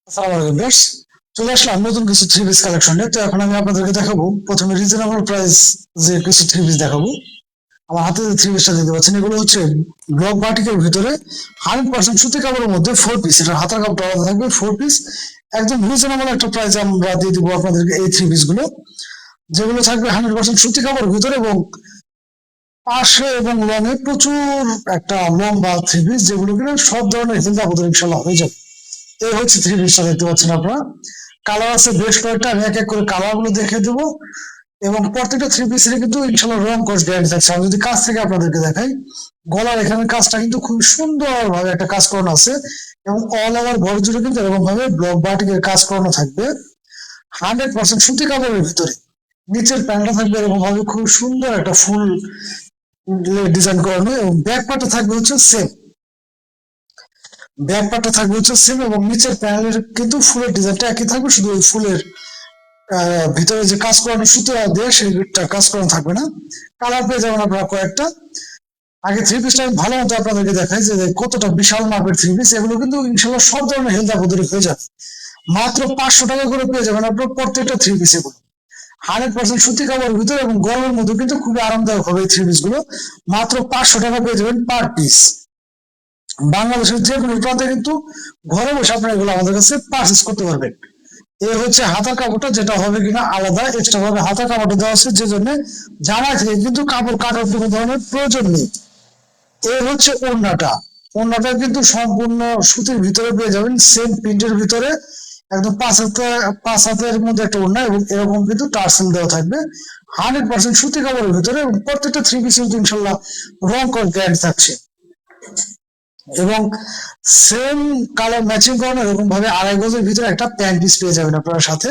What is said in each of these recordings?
আসসালামু আলাইকুম বেশ, চলে আসলাম নতুন কিছু থ্রি পিস কালেকশনে। তো এখন আমি আপনাদেরকে দেখাবো প্রথমে রিজনেবল প্রাইস যে কিছু থ্রি পিস দেখাবো। আমার হাতে যে থ্রি পিসটা দেখতে পাচ্ছেন এগুলো হচ্ছে ব্লক বাটিকের ভিতরে 100% সুতি কাপড়ের মধ্যে ফোর পিস। এটা হাতার কাপড়টা আলাদা থাকবে, ফোর পিস একদম রিজনেবল একটা প্রাইসে আমরা দিয়ে দিব আপনাদেরকে এই থ্রি পিস গুলো, যেগুলো থাকবে 100% সুতি কাপড়ের ভিতরে এবং পাশে এবং লং এ প্রচুর একটা লম্বা থ্রি পিস, যেগুলো কিনা সব ধরনের হিল আপনাদের ইনশাল্লাহ হয়ে যাবে। এই হচ্ছে থ্রি পিসটা দেখতে পাচ্ছেন আপনারা। কালার আছে বেশ কয়েকটা, আমি এক এক করে কালার গুলো দেখে দেবো এবং প্রত্যেকটা থ্রি পিসের কিন্তু ইনশাল্লাহ রং কস গ্যারান্টি থাকছে। আমি যদি কাছ থেকে আপনাদেরকে দেখাই, গলার এখানে কাজটা কিন্তু খুব সুন্দর ভাবে একটা কাজ করানো আছে এবং অল ওভার বডি জুড়ে কিন্তু এরকম ভাবে ব্লক বাটিকের কাজ করানো থাকবে 100% সুতি কাপড়ের ভিতরে। নিচের প্যান্টটা থাকবে এরকম ভাবে খুব সুন্দর একটা ফুল ডিজাইন করানো এবং ব্যাক পার্টটা থাকবে হচ্ছে সেম। ব্যাক পার্টটা থাকবে হচ্ছে সেম এবং নিচের প্যানেলের কিন্তু ফুলের ডিজাইনটা একই থাকবে, শুধু ওই ফুলের ভিতরে যে কাজ করানো সুতো দিয়ে সেইটা কাজ করানো থাকবে না। কালার পেয়ে যাবেন আপনারা কয়েকটা। আগে থ্রি পিসটা আমি ভালো মতো আপনাদেরকে দেখাই যে কতটা বিশাল মাপের থ্রি পিস। এগুলো কিন্তু ইনশাল্লাহ সব ধরনের হেলথ আপদের হয়ে যাবে। মাত্র 500 টাকা করে পেয়ে যাবেন আপনার প্রত্যেকটা থ্রি পিস। এগুলো 100% সুতি কাপড়ের ভিতরে এবং গরমের মধ্যে কিন্তু খুবই আরামদায়ক হবে এই থ্রি পিস গুলো। মাত্র 500 টাকা পেয়ে যাবেন পার পিস। বাংলাদেশের যে কোনো প্রান্তে কিন্তু ঘরে বসে আপনারা এগুলো আমাদের কাছে পারচেস করতে পারবেন। এ হচ্ছে হাতার কাপড়টা, যেটা হবে কিনা আলাদা এক্সট্রা ভাবে হাতার কাপড়টা দেওয়া আছে, যে জন্য জামা থেকে কিন্তু কাপড় কাটার কোনো ধরনের প্রয়োজন নেই। এ হচ্ছে ওড়নাটা। ওড়নাটা কিন্তু সম্পূর্ণ সুতির ভিতরে পেয়ে যাবেন, সেম প্রিন্টের ভিতরে একদম 5 হাতের মধ্যে একটা ওড়না এবং এরকম কিন্তু টার্সেল দেওয়া থাকবে 100% সুতি কাপড়ের ভিতরে এবং প্রত্যেকটা থ্রি পিস কিন্তু ইনশাল্লাহ রং কস গ্যারান্টি থাকছে। এবং সেম কালার ম্যাচিং করানো এরকম ভাবে 2.5 গজের ভিতরে একটা প্যান্ট পিস পেয়ে যাবেন আপনারা সাথে।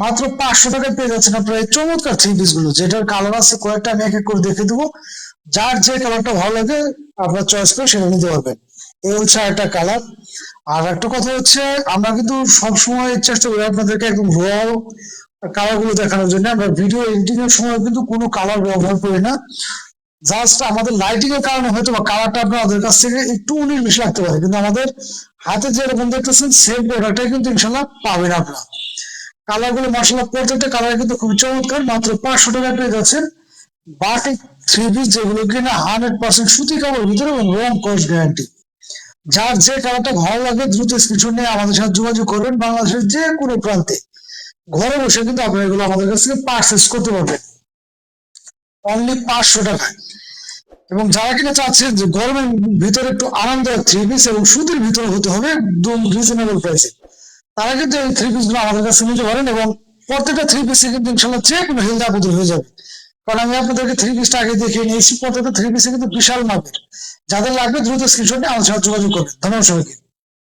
মাত্র 500 টাকায় পেয়ে যাচ্ছেন আপনারা এই চমৎকার থ্রি পিস গুলো, যেটার কালার আছে কয়েকটা, আমি এক এক করে দেখে দেবো। যার যে কালারটা ভালো লাগে আপনার চয়েস করে সেটা নিতে পারবেন। এই হচ্ছে একটা কালার। আর একটা কথা হচ্ছে, আমরা কিন্তু সবসময় চেষ্টা করি আপনাদেরকে একদম র কালার গুলো দেখানোর জন্য। আমরা ভিডিও এডিটিং এর সময় কিন্তু কোনো কালার ব্যবহার করি না। জাস্ট আমাদের লাইটিং এর কারণে হয়তো বা কালারটা আপনাদের কাছ থেকে একটু 19-20 লাগতে পারে, কিন্তু আমাদের হাতে যেরকম দেখতেছেন সেম প্রোডাক্টটাই কিন্তু ইনশাল্লাহ পাবেন আপনারা। কালার গুলো মার্শাল্লাহ প্রত্যেকটা কালার কিন্তু খুবই চমৎকার। মাত্র 500 টাকা পেয়ে যাচ্ছেন বাটিক থ্রি পিস, যেগুলো কিনা 100% সুতি কাপড়ের ভিতরে এবং রং কস গ্যারান্টি। যার যে কালারটা ভালো লাগে দ্রুত স্ক্রিনশট নিয়ে আমাদের সাথে যোগাযোগ করবেন। বাংলাদেশের যে কোনো প্রান্তে ঘরে বসে কিন্তু আপনারা এগুলো আমাদের কাছ থেকে পারচেস করতে পারবেন অনলি 500 টাকায়। এবং যারা কিনা চাচ্ছেন যে গরমের ভিতরে একটু আরামদায়ক থ্রি পিস এবং সুতির ভিতরে হতে হবে একদম রিজনেবল প্রাইসে, তারা কিন্তু এই থ্রি পিস গুলো আমাদের কাছে নিতে পারেন এবং প্রত্যেকটা থ্রি পিসে কিন্তু ইনশাল্লাহ যে কোনো হেলথ আপদ হয়ে যাবে। কারণ আমি আপনাদেরকে থ্রি পিসটা আগে দেখিয়ে নিয়েছি, প্রত্যেকটা থ্রি পিসে কিন্তু বিশাল মাপের। যাদের লাগবে দ্রুত স্ক্রিনশট নিয়ে আমাদের সাথে যোগাযোগ করবেন। ধন্যবাদ সবাইকে।